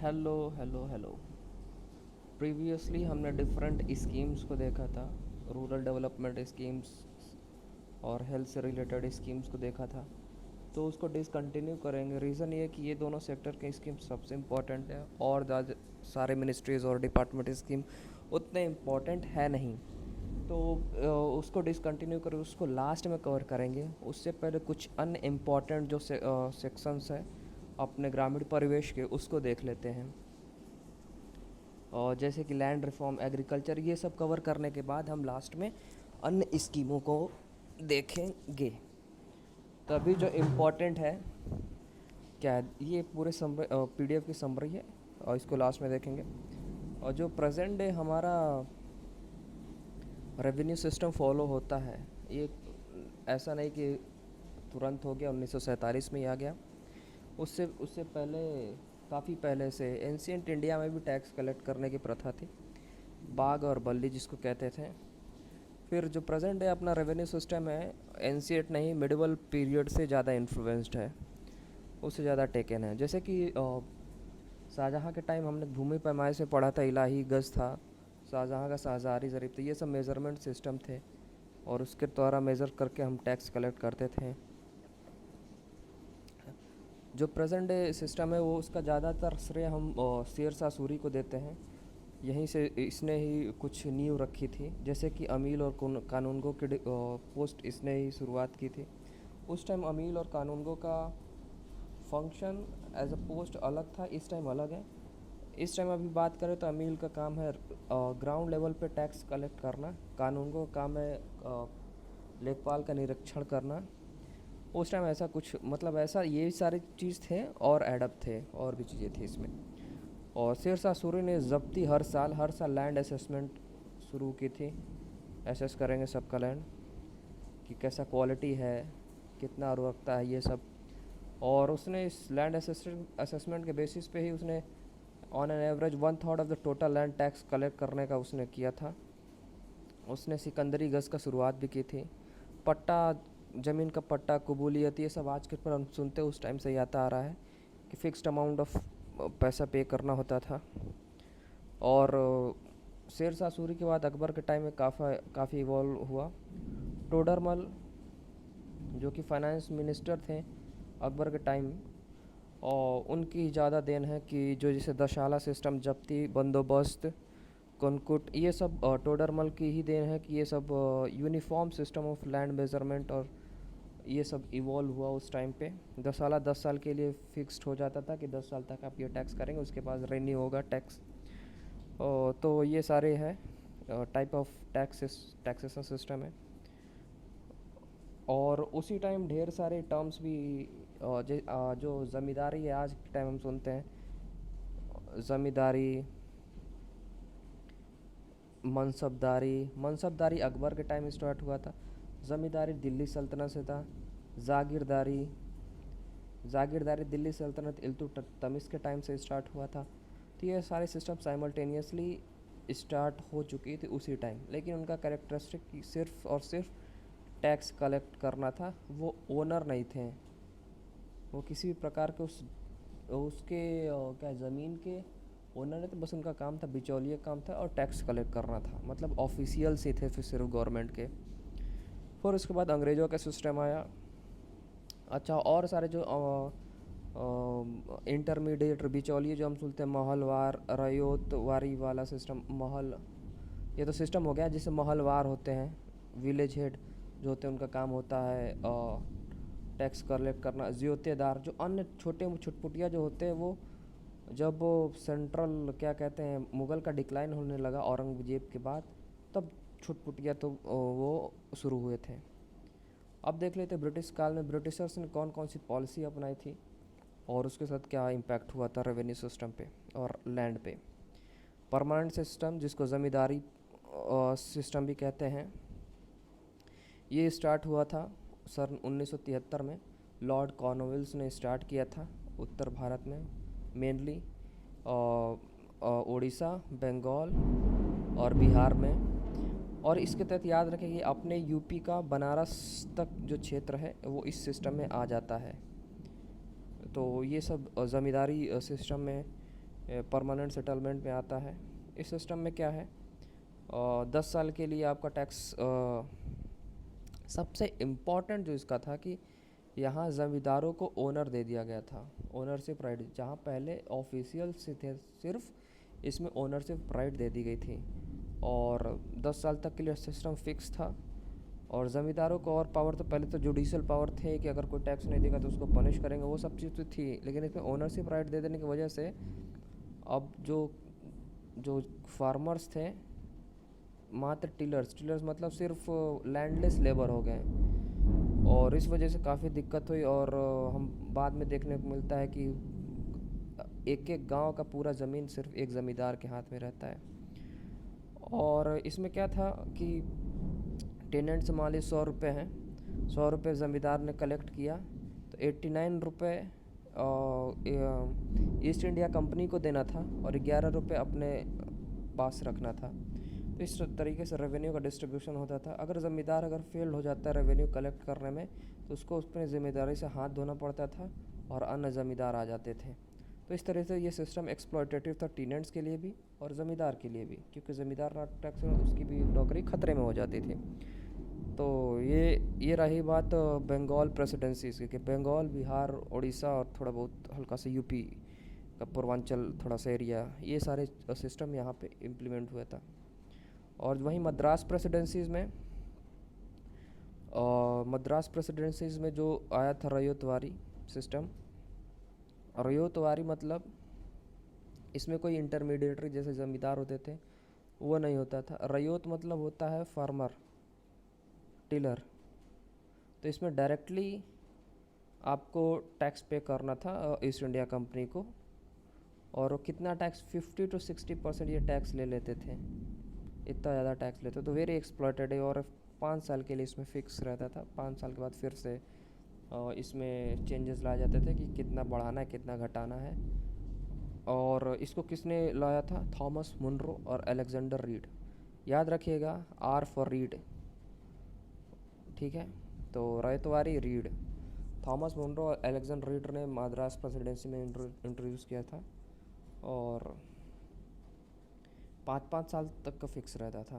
Hello hello hello. Previously हमने different schemes को देखा था। रूरल डेवलपमेंट स्कीम्स और हेल्थ से रिलेटेड स्कीम्स को देखा था। तो उसको डिसकंटिन्यू करेंगे। रीज़न ये है कि ये दोनों सेक्टर के स्कीम्स सबसे इम्पॉर्टेंट है और ज़्यादा सारे मिनिस्ट्रीज़ और डिपार्टमेंट स्कीम उतने इम्पॉर्टेंट है नहीं। तो उसको डिसकंटिन्यू कर उसको लास्ट में कवर करेंगे। उससे पहले कुछ अन इम्पॉर्टेंट जो सेक्शंस हैं अपने ग्रामीण परिवेश के, उसको देख लेते हैं। और जैसे कि लैंड रिफॉर्म, एग्रीकल्चर, ये सब कवर करने के बाद हम लास्ट में अन्य स्कीमों को देखेंगे। तभी जो इम्पोर्टेंट है क्या है, ये पूरे पीडीएफ की समरी है और इसको लास्ट में देखेंगे। और जो प्रेजेंट डे हमारा रेवेन्यू सिस्टम फॉलो होता है, ये ऐसा नहीं कि तुरंत हो गया, 1947 में ही आ गया। उससे उससे पहले, काफ़ी पहले से एंशियंट इंडिया में भी टैक्स कलेक्ट करने की प्रथा थी, बाग और बल्ली जिसको कहते थे। फिर जो प्रेजेंट डे अपना रेवेन्यू सिस्टम है, एंशियंट नहीं, मिडिवल पीरियड से ज़्यादा इन्फ्लुएंस्ड है, उससे ज़्यादा टेकन है। जैसे कि शाहजहाँ के टाइम हमने भूमि पैमाने से पढ़ा था, इलाही गज था, शाहजहाँ का शाहजहारी ज़रीब थे, ये सब मेज़रमेंट सिस्टम थे और उसके द्वारा मेज़र करके हम टैक्स कलेक्ट करते थे। जो प्रेजेंट डे सिस्टम है वो उसका ज़्यादातर श्रेय हम शेरशाह सूरी को देते हैं। यहीं से इसने ही कुछ नींव रखी थी। जैसे कि अमील और कानूनगो के पोस्ट इसने ही शुरुआत की थी। उस टाइम अमील और कानूनगो का फंक्शन एज अ पोस्ट अलग था, इस टाइम अलग है। इस टाइम अभी बात करें तो अमील का काम है ग्राउंड लेवल पे टैक्स कलेक्ट करना, कानूनगो का काम है लेखपाल का निरीक्षण करना। उस टाइम ऐसा कुछ, मतलब ऐसा ये सारी चीज़ थे और एडप थे और भी चीज़ें थी इसमें। और शेरशाह सूरी ने ज़ब्ती हर साल लैंड असेसमेंट शुरू की थी। एसेस करेंगे सबका लैंड कि कैसा क्वालिटी है, कितना उर्वरकता है, ये सब। और उसने इस लैंड असेसमेंट के बेसिस पे ही उसने on an average 1/3 of the total land tax collect करने का उसने किया था। उसने सिकंदरी गज़ का शुरुआत भी की थी। पट्टा, ज़मीन का पट्टा, कबूलियत, ये सब आज के पर हम सुनते उस टाइम से ही आता आ रहा है कि फ़िक्स्ड अमाउंट ऑफ पैसा पे करना होता था। और शेरशाह सूरी के बाद अकबर के टाइम में काफ़ी इवॉल्व हुआ। टोडरमल जो कि फाइनेंस मिनिस्टर थे अकबर के टाइम, और उनकी ज़्यादा देन है कि जो जैसे दशाला सिस्टम, जब्ती, बंदोबस्त, कनकुट, ये सब टोडरमल की ही देन है कि ये सब uniform system of land measurement और ये सब इवॉल्व हुआ उस टाइम पे। दसाला 10 साल के लिए फिक्स्ड हो जाता था कि 10 साल तक आप ये टैक्स करेंगे, उसके बाद रेन्यू होगा टैक्स। तो ये सारे हैं टाइप ऑफ टैक्सेशन सिस्टम है। और उसी टाइम ढेर सारे टर्म्स भी जो ज़मींदारी है, आज के टाइम हम सुनते हैं ज़मींदारी, मनसबदारी अकबर के टाइम स्टार्ट हुआ था। ज़मींदारी दिल्ली सल्तनत से था। जागीरदारी जागीरदारी दिल्ली सल्तनत इल्तुतमिश के टाइम से स्टार्ट हुआ था। तो ये सारे सिस्टम साइमल्टेनियसली स्टार्ट हो चुकी थी उसी टाइम, लेकिन उनका कैरेक्टरिस्टिक सिर्फ और सिर्फ टैक्स कलेक्ट करना था। वो ओनर नहीं थे, वो किसी भी प्रकार के उसके क्या ज़मीन के ओनर नहीं थे, बस उनका काम था, बिचौलिया काम था और टैक्स कलेक्ट करना था, मतलब ऑफिशियल से थे फिर सिर्फ गवर्नमेंट के। फिर उसके बाद अंग्रेज़ों का सिस्टम आया। अच्छा, और सारे जो इंटरमीडिएट बिचौलिए जो हम सुनते हैं, महलवार, रयोतवारी वाला सिस्टम, महल, ये तो सिस्टम हो गया जिससे महलवार होते हैं, विलेज हेड जो होते हैं उनका काम होता है टैक्स कलेक्ट करना। ज्योतेदार, जो अन्य छोटे छुटपुटिया जो होते हैं, वो जब सेंट्रल क्या कहते हैं मुग़ल का डिक्लाइन होने लगा औरंगज़ेब के बाद, तब छुटपुटिया तो वो शुरू हुए थे। अब देख लेते ब्रिटिश काल में ब्रिटिशर्स ने कौन कौन सी पॉलिसी अपनाई थी और उसके साथ क्या इम्पैक्ट हुआ था रेवेन्यू सिस्टम पे और लैंड पे। परमानेंट सिस्टम, जिसको ज़मींदारी सिस्टम भी कहते हैं, ये स्टार्ट हुआ था सन 1973 में। लॉर्ड कॉर्नवालिस ने स्टार्ट किया था उत्तर भारत में, मेनली उड़ीसा, बंगाल और बिहार में। और इसके तहत याद रखें कि अपने यूपी का बनारस तक जो क्षेत्र है वो इस सिस्टम में आ जाता है। तो ये सब ज़मींदारी सिस्टम में परमानेंट सेटलमेंट में आता है। इस सिस्टम में क्या है, 10 साल के लिए आपका टैक्स, सबसे इम्पॉर्टेंट जो इसका था कि यहाँ ज़मींदारों को ओनर दे दिया गया था, ओनरशिप राइट। जहाँ पहले ऑफिशियल से थे सिर्फ, इसमें ओनरशिप राइट दे दी गई थी। और 10 साल तक के लिए सिस्टम फिक्स था। और ज़मींदारों को और पावर, तो पहले तो जुडिशल पावर थे कि अगर कोई टैक्स नहीं देगा तो उसको पनिश करेंगे, वो सब चीज़ तो थी। लेकिन इसमें ओनरशिप राइट दे देने की वजह से अब जो जो फार्मर्स थे, मात्र टिलर्स मतलब सिर्फ लैंडलेस लेबर हो गए। और इस वजह से काफ़ी दिक्कत हुई। और हम बाद में देखने को मिलता है कि एक एक गांव का पूरा ज़मीन सिर्फ एक ज़मींदार के हाथ में रहता है। और इसमें क्या था कि टेनेंट से मान ली 100 रुपये हैं, 100 रुपये ज़मींदार ने कलेक्ट किया, तो 89 रुपये ईस्ट इंडिया कंपनी को देना था और 11 रुपये अपने पास रखना था। तो इस तरीके से रेवेन्यू का डिस्ट्रीब्यूशन होता था। अगर ज़मींदार अगर फेल हो जाता है रेवेन्यू कलेक्ट करने में, तो उसको अपनी ज़िम्मेदारी से हाथ धोना पड़ता था और अन्य ज़मींदार आ जाते थे। तो इस तरह से ये सिस्टम एक्सप्लॉयटेटिव था टेनेंट्स के लिए भी और ज़मींदार के लिए भी, क्योंकि ज़मींदार ना टैक्स में उसकी भी नौकरी ख़तरे में हो जाती थी। तो ये रही बात बंगाल प्रेसिडेंसीज़ की, कि बंगाल, बिहार, उड़ीसा और थोड़ा बहुत हल्का सा यूपी का पूर्वांचल थोड़ा सा एरिया, ये सारे सिस्टम यहाँ पे इम्प्लीमेंट हुआ था। और वहीं मद्रास प्रेसिडेंसीज़ में जो आया था रयोतवारी सिस्टम। रयोतवारी मतलब इसमें कोई इंटरमीडिएटरी जैसे ज़मींदार होते थे वो नहीं होता था। रयोत मतलब होता है फार्मर, टिलर। तो इसमें डायरेक्टली आपको टैक्स पे करना था ईस्ट इंडिया कंपनी को। और वो कितना टैक्स, 50 to 60% ये टैक्स ले लेते थे, इतना ज़्यादा टैक्स लेते। तो वेरी एक्सप्लॉयटेड। और 5 साल के लिए इसमें फिक्स रहता था। 5 साल के बाद फिर से इसमें चेंजेस लाए जाते थे कि कितना बढ़ाना है, कितना घटाना है। और इसको किसने लाया था, थॉमस मुनरो और अलेक्जेंडर रीड। याद रखिएगा, आर फॉर रीड, ठीक है। तो रयतवारी रीड, थॉमस मुनरो और अलेक्जेंडर रीड ने मद्रास प्रेसिडेंसी में इंट्रोड्यूस किया था। और 5-5 साल तक का फिक्स रहता था।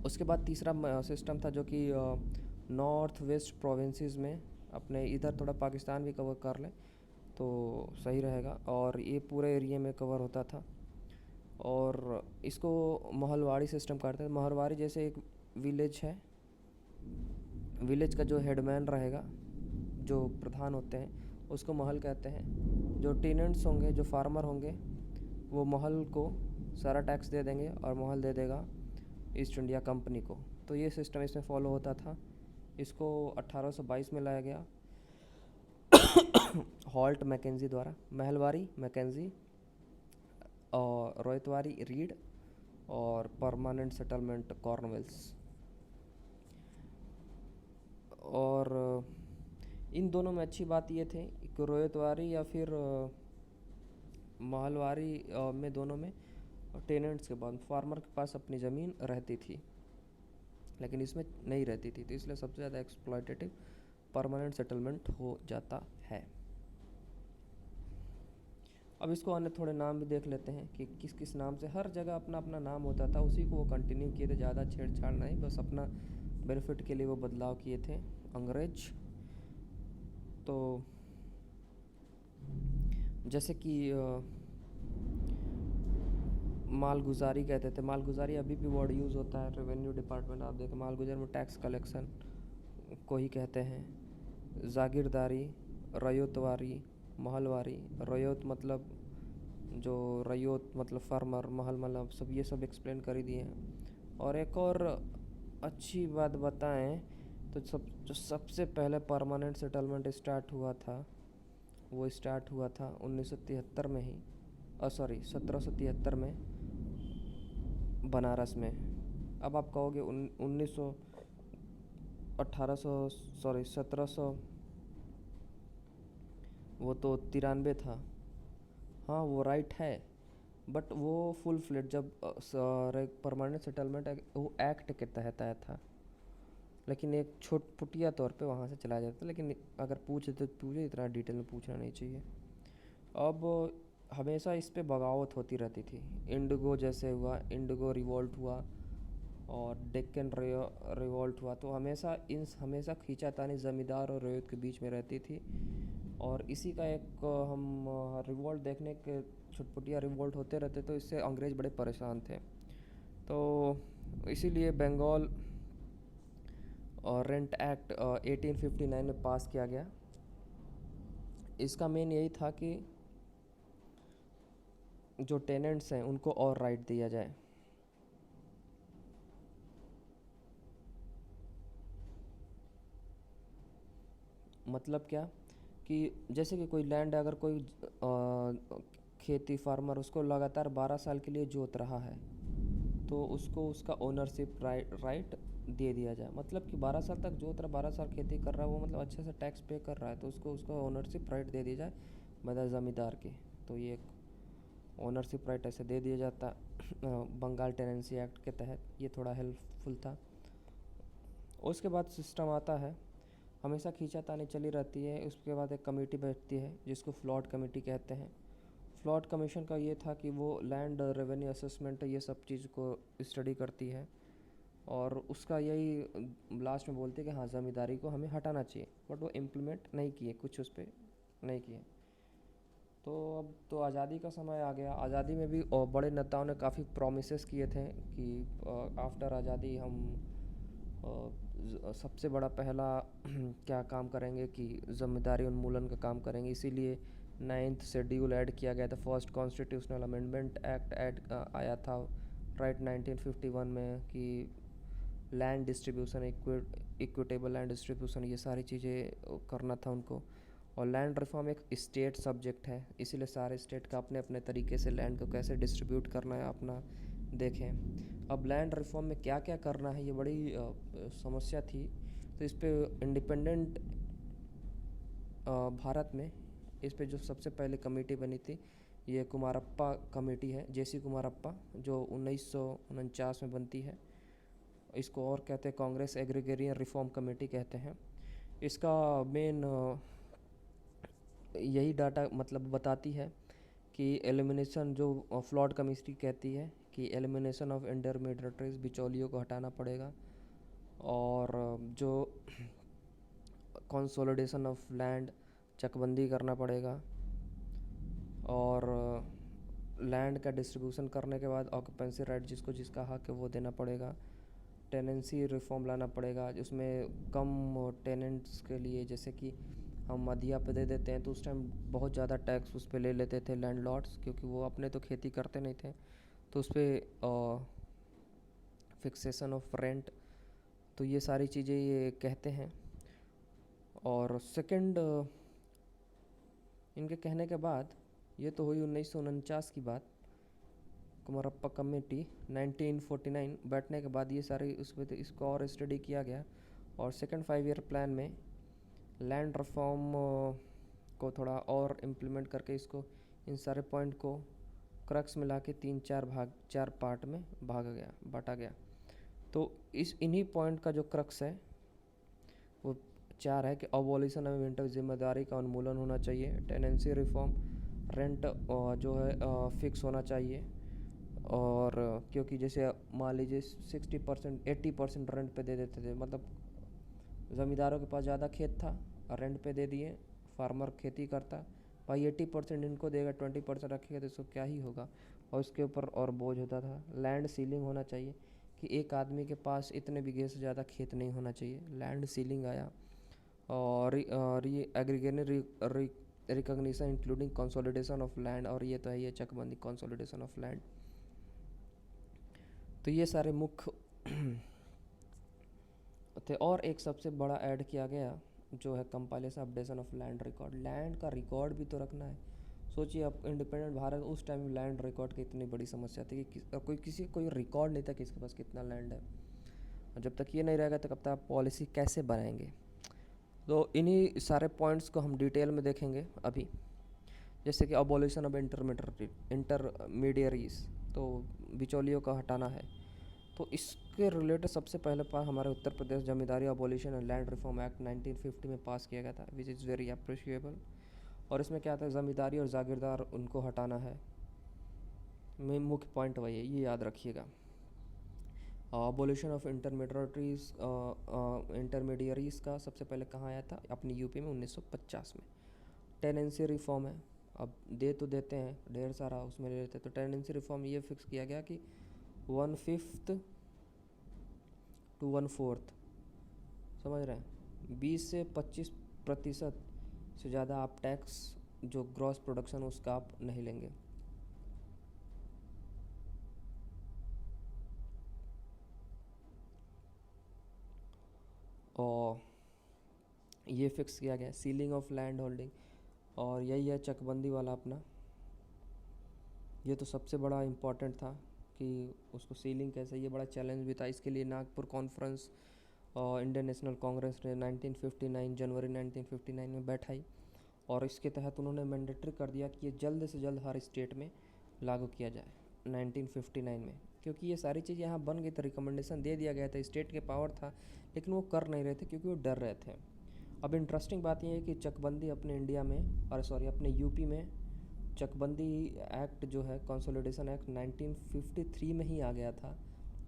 उसके बाद तीसरा सिस्टम था जो कि नॉर्थ वेस्ट प्रोविंसेस में, अपने इधर थोड़ा पाकिस्तान भी कवर कर लें तो सही रहेगा। और ये पूरे एरिया में कवर होता था। और इसको महलवाड़ी सिस्टम करते हैं। महलवाड़ी जैसे एक विलेज है, विलेज का जो हेडमैन रहेगा, जो प्रधान होते हैं, उसको महल कहते हैं। जो टेनेंट्स होंगे, जो फार्मर होंगे, वो महल को सारा टैक्स दे देंगे और महल दे देगा ईस्ट इंडिया कंपनी को। तो ये सिस्टम इसमें फॉलो होता था। इसको 1822 में लाया गया हॉल्ट मैकेंजी द्वारा। महलवारी मैकेंजी और रोहितवारी रीड और परमानेंट सेटलमेंट कॉर्नवेल्स। और इन दोनों में अच्छी बात ये थी कि रोहितवारी या फिर महलवारी में, दोनों में टेनेंट्स के बाद फार्मर के पास अपनी ज़मीन रहती थी, लेकिन इसमें नहीं रहती थी। तो इसलिए सबसे ज़्यादा एक्सप्लॉयटेटिव परमानेंट सेटलमेंट हो जाता है। अब इसको अन्य थोड़े नाम भी देख लेते हैं कि किस किस नाम से, हर जगह अपना अपना नाम होता था, उसी को वो कंटिन्यू किए थे, ज़्यादा छेड़छाड़ नहीं, बस अपना बेनिफिट के लिए वो बदलाव किए थे अंग्रेज। तो जैसे कि मालगुजारी कहते थे, मालगुजारी अभी भी वर्ड यूज़ होता है रेवेन्यू डिपार्टमेंट। आप देखें, मालगुजारी में टैक्स कलेक्शन को ही कहते हैं। जागीरदारी, रयोतवारी, महलवारी। रयोत मतलब जो रयोत मतलब फार्मर, महल मतलब सब, ये सब एक्सप्लेन कर ही दिए हैं। और एक और अच्छी बात बताएं तो जो सबसे पहले परमानेंट सेटलमेंट स्टार्ट हुआ था, वो स्टार्ट हुआ था 1973 में ही, 1773 में बनारस में। अब आप कहोगे 1700, वो तो 93 था। हाँ, वो राइट है, बट वो फुल फ्लेट जब परमानेंट सेटलमेंट वो एक्ट के तहत आया था। लेकिन एक पुटिया तौर पे वहाँ से चला जाता, लेकिन अगर पूछे तो पूछे, इतना डिटेल में पूछना नहीं चाहिए। अब हमेशा इस पे बगावत होती रहती थी। इंडिगो जैसे हुआ, इंडिगो रिवॉल्ट हुआ और डेक्कन रिवॉल्ट हुआ, तो हमेशा खींचातानी ज़मींदार और रैयत के बीच में रहती थी। और इसी का एक हम रिवॉल्ट देखने के, छुटपुटिया रिवॉल्ट होते रहते, तो इससे अंग्रेज़ बड़े परेशान थे। तो इसीलिए बंगाल और रेंट एक्ट 1859 में पास किया गया। इसका मेन यही था कि जो टेनेंट्स हैं उनको और राइट दिया जाए। मतलब क्या कि जैसे कि कोई लैंड, अगर कोई खेती फार्मर उसको लगातार 12 साल के लिए जोत रहा है, तो उसको उसका ओनरशिप राइट दे दिया जाए। मतलब कि 12 साल तक जोत रहा, 12 साल खेती कर रहा है, वो मतलब अच्छे से टैक्स पे कर रहा है, तो उसको उसका ओनरशिप राइट दे दिया जाए बजाय ज़मींदार के। तो ये एक ओनरशिप राइट ऐसे दे दिया जाता बंगाल टेनेंसी एक्ट के तहत। ये थोड़ा हेल्पफुल था। उसके बाद सिस्टम आता है, हमेशा खींचातानी चली रहती है। उसके बाद एक कमेटी बैठती है जिसको फ्लॉट कमेटी कहते हैं। फ्लॉट कमीशन का ये था कि वो लैंड रेवेन्यू असेसमेंट ये सब चीज़ को स्टडी करती है, और उसका यही लास्ट में बोलते हैं कि हाँ ज़मींदारी को हमें हटाना चाहिए, बट वो इम्प्लीमेंट नहीं किए, कुछ उस पर नहीं किए। तो अब तो आज़ादी का समय आ गया। आज़ादी में भी बड़े नेताओं ने काफ़ी प्रोमिसेस किए थे कि आफ्टर आज़ादी हम सबसे बड़ा पहला क्या काम करेंगे कि ज़मींदारी उन्मूलन का काम करेंगे। इसीलिए 9th शेड्यूल ऐड किया गया था। First constitutional amendment act add आया था राइट 1951 में, कि land distribution, equitable land distribution, ये सारी चीज़ें करना था उनको। और लैंड रिफॉर्म एक स्टेट सब्जेक्ट है, इसीलिए सारे स्टेट का अपने अपने तरीके से लैंड को कैसे डिस्ट्रीब्यूट करना है अपना देखें। अब लैंड रिफॉर्म में क्या क्या करना है, ये बड़ी समस्या थी। तो इस पे इंडिपेंडेंट भारत में इस पे जो सबसे पहले कमेटी बनी थी, ये कुमारप्पा कमेटी है, जेसी कुमारप्पा, जो 1949 में बनती है। इसको और कहते हैं कांग्रेस एग्रीगेरियन रिफॉर्म कमेटी कहते हैं। इसका मेन यही डाटा मतलब बताती है कि एलिमिनेशन, जो फ्लॉट कमेटी कहती है कि एलिमिनेशन ऑफ इंटरमीडिएटरीज, बिचौलियों को हटाना पड़ेगा, और जो कंसोलिडेशन ऑफ लैंड, चकबंदी करना पड़ेगा, और लैंड का डिस्ट्रीब्यूशन करने के बाद ऑक्यूपेंसी राइट जिसको जिसका हक है वो देना पड़ेगा। टेनेंसी रिफॉर्म लाना पड़ेगा, जिसमें कम टेनेंट्स के लिए, जैसे कि हम मदिया पे दे देते हैं तो उस टाइम बहुत ज़्यादा टैक्स उस पर ले लेते थे लैंडलॉर्ड्स, क्योंकि वो अपने तो खेती करते नहीं थे, तो उस पर फिक्सेशन ऑफ रेंट, तो ये सारी चीज़ें ये कहते हैं। और सेकंड इनके कहने के बाद, ये तो हुई 1949 की बात। कुमारप्पा कमेटी 1949 बैठने के बाद ये सारी उस पर इसको और स्टडी किया गया, और सेकंड 5 ईयर प्लान में लैंड रिफॉर्म को थोड़ा और इम्प्लीमेंट करके इसको, इन सारे पॉइंट को क्रक्स मिला के 4 पार्ट में बांटा गया। तो इन्हीं पॉइंट का जो क्रक्स है वो 4 है कि अबॉलिशन ऑफ रेंट, जिम्मेदारी का उन्मूलन होना चाहिए। टेनेंसी रिफॉर्म, रेंट जो है फिक्स होना चाहिए, और क्योंकि जैसे मान लीजिए 60% 80% रेंट पे दे देते थे, मतलब ज़मींदारों के पास ज़्यादा खेत था और रेंट पे दे दिए, फार्मर खेती करता, भाई 80% इनको देगा, 20% रखेगा तो इसको क्या ही होगा, और उसके ऊपर और बोझ होता था। लैंड सीलिंग होना चाहिए कि एक आदमी के पास इतने बीघे से ज़्यादा खेत नहीं होना चाहिए, लैंड सीलिंग आया। और aggregation recognition including consolidation of land, और ये तो है ये चकबंदी, कंसोलिडेशन ऑफ लैंड। तो ये सारे मुख्य थे। और एक सबसे बड़ा ऐड किया गया जो है compilation updation of land record. Land का रिकॉर्ड भी तो रखना है। सोचिए अब इंडिपेंडेंट भारत, उस टाइम लैंड रिकॉर्ड की इतनी बड़ी समस्या थी कि कोई रिकॉर्ड नहीं था कि इसके पास कितना लैंड है। और जब तक ये नहीं रहेगा तो कब तक आप पॉलिसी कैसे बनाएंगे। तो इन्हीं सारे पॉइंट्स को हम डिटेल में देखेंगे अभी। जैसे कि अबॉलिशन ऑफ इंटरमीडियरीज, तो बिचौलियों का हटाना है। तो इसके रिलेटेड सबसे पहले पास हमारे Uttar Pradesh Zamindari abolition and land reform act 1950 में पास किया गया था, विच इज़ वेरी अप्रिशिएबल। और इसमें क्या था, ज़मींदारी और जागीरदार उनको हटाना है। में मुख्य पॉइंट वही है, ये याद रखिएगा। अबोलिशन ऑफ इंटरमीडियरीज का सबसे पहले कहाँ आया था, अपनी यूपी में 1950 में। टेनेंसी रिफॉर्म है, अब दे तो देते हैं ढेर सारा, उसमें ले लेते हैं। तो टेनेंसी रिफॉर्म ये फिक्स किया गया कि 1/5 to 1/4, समझ रहे हैं, 20 से 25% से ज़्यादा आप टैक्स जो ग्रॉस प्रोडक्शन उसका आप नहीं लेंगे। और ये फिक्स किया गया सीलिंग ऑफ लैंड होल्डिंग, और यही है चकबंदी वाला अपना। ये तो सबसे बड़ा इम्पॉर्टेंट था कि उसको सीलिंग कैसे, ये बड़ा चैलेंज भी था। इसके लिए नागपुर कॉन्फ्रेंस और इंडियन नेशनल कांग्रेस ने 1959 जनवरी 1959 में बैठाई, और इसके तहत उन्होंने मैंडेटरी कर दिया कि ये जल्द से जल्द हर स्टेट में लागू किया जाए 1959 में। क्योंकि ये सारी चीज़ यहाँ बन गई तो रिकमेंडेशन दे दिया गया था, स्टेट के पावर था, लेकिन वो कर नहीं रहे थे क्योंकि वो डर रहे थे। अब इंटरेस्टिंग बात ये है कि चकबंदी अपने इंडिया में, और सॉरी अपने यूपी में चकबंदी एक्ट जो है, कंसोलिडेशन एक्ट 1953 में ही आ गया था,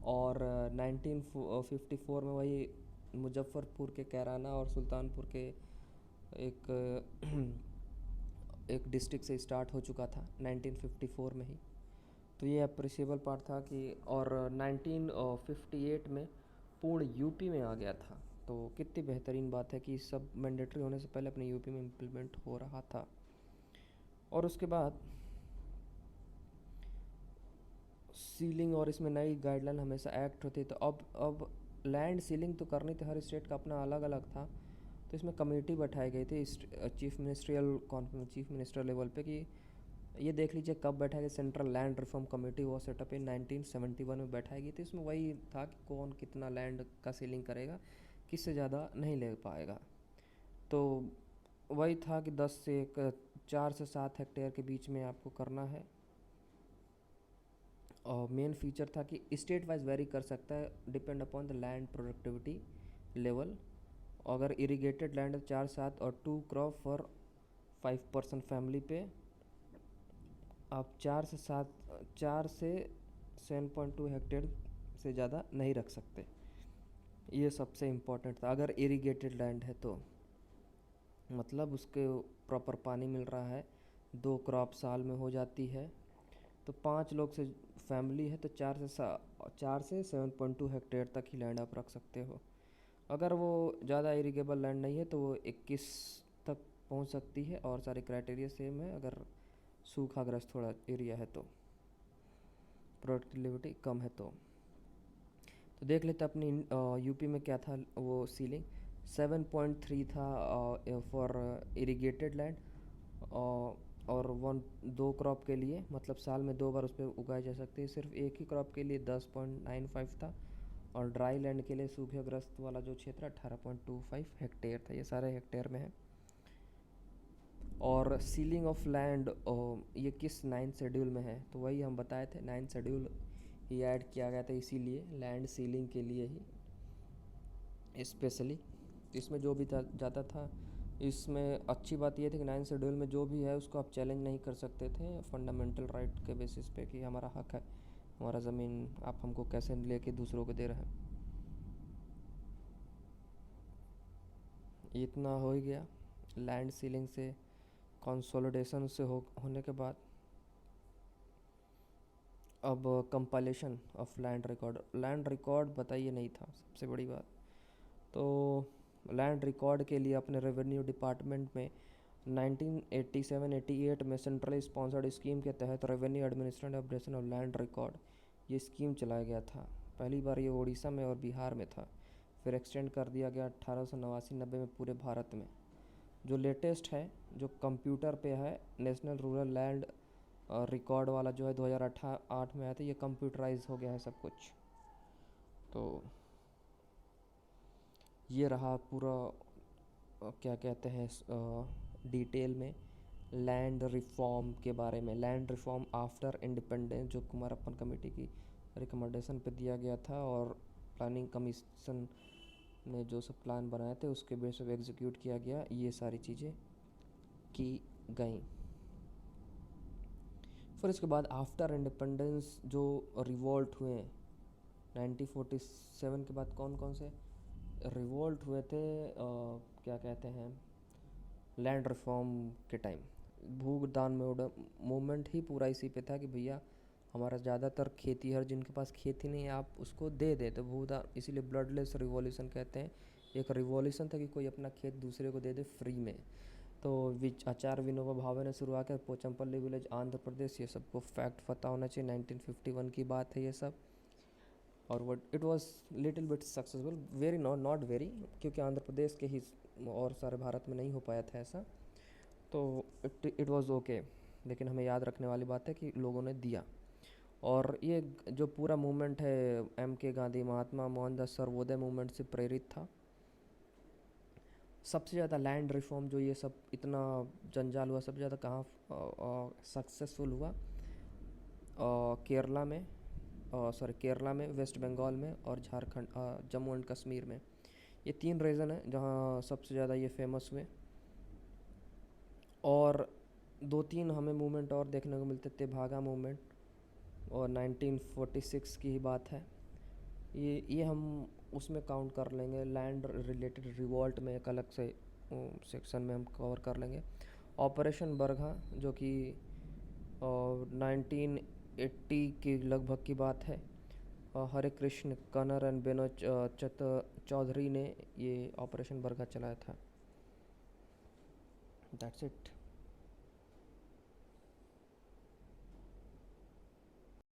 और 1954 में वही मुजफ्फरपुर के कैराना और सुल्तानपुर के एक एक डिस्ट्रिक्ट से स्टार्ट हो चुका था 1954 में ही। तो ये अप्रिशिएबल पार्ट था कि, और 1958 में पूर्ण यूपी में आ गया था। तो कितनी बेहतरीन बात है कि सब मैंडेटरी होने से पहले अपने यूपी में इम्प्लीमेंट हो रहा था। और उसके बाद सीलिंग, और इसमें नई गाइडलाइन हमेशा एक्ट होती है। तो अब लैंड सीलिंग तो करनी थी, हर स्टेट का अपना अलग अलग था। तो इसमें कमेटी बैठाई गई थी चीफ मिनिस्टर लेवल पे, कि ये देख लीजिए कब बैठाएगी। सेंट्रल लैंड रिफॉर्म कमेटी वो सेटअप इन 1971 में बैठाई गई थी। इसमें वही था कि कौन कितना लैंड का सीलिंग करेगा, किससे ज़्यादा नहीं ले पाएगा। तो वही था कि 4 से 7 हेक्टेयर के बीच में आपको करना है। और मेन फीचर था कि स्टेट वाइज वेरी कर सकता है, depend upon the land productivity level. अगर इरिगेटेड लैंड 4-7 और 2 क्रॉप फॉर 5 पर्सन फैमिली पे आप 4 से 7.2 हेक्टेयर से ज़्यादा नहीं रख सकते। ये सबसे इम्पोर्टेंट था। अगर इरिगेटेड लैंड है तो मतलब उसके प्रॉपर पानी मिल रहा है, 2 क्रॉप साल में हो जाती है, तो 5 लोग से फैमिली है तो 4 से 7.2 हेक्टेयर तक ही लैंड आप रख सकते हो। अगर वो ज़्यादा इरिगेबल लैंड नहीं है तो वो 21 तक पहुंच सकती है, और सारे क्राइटेरिया सेम है। अगर सूखाग्रस्त थोड़ा एरिया है तो, प्रोडक्टिविटी कम है तो देख लेते अपनी यूपी में क्या था। वो सीलिंग 7.3 था फॉर इरिगेटेड लैंड, और 2 क्रॉप के लिए, मतलब साल में 2 बार उस पर उगाए जा सकते हैं। सिर्फ एक ही क्रॉप के लिए 10.95 था, और ड्राई लैंड के लिए सूखेग्रस्त वाला जो क्षेत्र 18.25 हेक्टेयर था। ये सारे हेक्टेयर में है। और सीलिंग ऑफ लैंड ये किस 9th शेड्यूल में है, तो वही हम बताए थे 9th शेड्यूल ही ऐड किया गया था, इसीलिए लैंड सीलिंग के लिए ही स्पेशली। इसमें जो भी जाता था, इसमें अच्छी बात ये थी कि 9th शेड्यूल में जो भी है उसको आप चैलेंज नहीं कर सकते थे फंडामेंटल राइट के बेसिस पे, कि हमारा हक है, हमारा ज़मीन आप हमको कैसे लेके दूसरों को दे रहे हैं। इतना हो ही गया लैंड सीलिंग से, कंसोलिडेशन से होने के बाद। अब कंपाइलेशन ऑफ लैंड रिकॉर्ड बताइए नहीं था सबसे बड़ी बात। तो लैंड रिकॉर्ड के लिए अपने रेवेन्यू डिपार्टमेंट में 1987-88 में सेंट्रल स्पॉन्सर्ड स्कीम के तहत revenue administration updation of land record ये स्कीम चलाया गया था। पहली बार ये उड़ीसा में और बिहार में था, फिर एक्सटेंड कर दिया गया 1889-90 में पूरे भारत में। जो लेटेस्ट है, जो कंप्यूटर पे है, नेशनल रूरल लैंड रिकॉर्ड वाला जो है 2008 में आया था, ये कंप्यूटराइज हो गया है सब कुछ। तो ये रहा पूरा क्या कहते हैं डिटेल में लैंड रिफॉर्म के बारे में। लैंड रिफॉर्म आफ्टर इंडिपेंडेंस जो कुमारप्पन कमेटी की रिकमेंडेशन पे दिया गया था, और प्लानिंग कमीशन ने जो सब प्लान बनाए थे उसके बेस पे एग्जीक्यूट किया गया। ये सारी चीज़ें की गईं। फिर इसके बाद आफ्टर इंडिपेंडेंस जो रिवोल्ट हुए 1947 के बाद कौन कौन से रिवोल्ट हुए थे, क्या कहते हैं, लैंड रिफॉर्म के टाइम भूदान मूवमेंट ही पूरा इसी पे था कि भैया हमारा ज़्यादातर खेती, हर जिनके पास खेती नहीं है आप उसको दे दे, तो भूदान, इसीलिए ब्लडलेस रिवॉल्यूशन कहते हैं। एक रिवॉल्यूशन था कि कोई अपना खेत दूसरे को दे दे फ्री में। तो आचार्य विनोबा भावे ने शुरुआत किया, पोचमपल्ली विलेज आंध्र प्रदेश, ये सबको फैक्ट पता होना चाहिए, 1951 की बात है ये सब। और what it was little bit successful, very not very, क्योंकि आंध्र प्रदेश के ही और सारे भारत में नहीं हो पाया था ऐसा, तो इट वाज ओके। लेकिन हमें याद रखने वाली बात है कि लोगों ने दिया। और ये जो पूरा मूवमेंट है M.K. गांधी, महात्मा मोहनदास सर्वोदय मूवमेंट से प्रेरित था। सबसे ज़्यादा लैंड रिफॉर्म जो ये सब इतना जंजाल हुआ, सबसे ज़्यादा कहाँ सक्सेसफुल हुआ, केरला में, केरला में, वेस्ट बंगाल में और झारखंड, जम्मू एंड कश्मीर में। ये 3 रीजन है जहाँ सबसे ज़्यादा ये फेमस हुए। और 2-3 हमें मूवमेंट और देखने को मिलते थे, भागा मूवमेंट, और 1946 की ही बात है। ये हम उसमें काउंट कर लेंगे, लैंड रिलेटेड रिवॉल्ट में एक अलग से सेक्शन में हम कवर कर लेंगे। ऑपरेशन बरघा जो कि 1980 की लगभग की बात है, हरे कृष्ण कन्नर एंड बेनोज चौधरी ने ये ऑपरेशन बरघा चलाया था। That's it.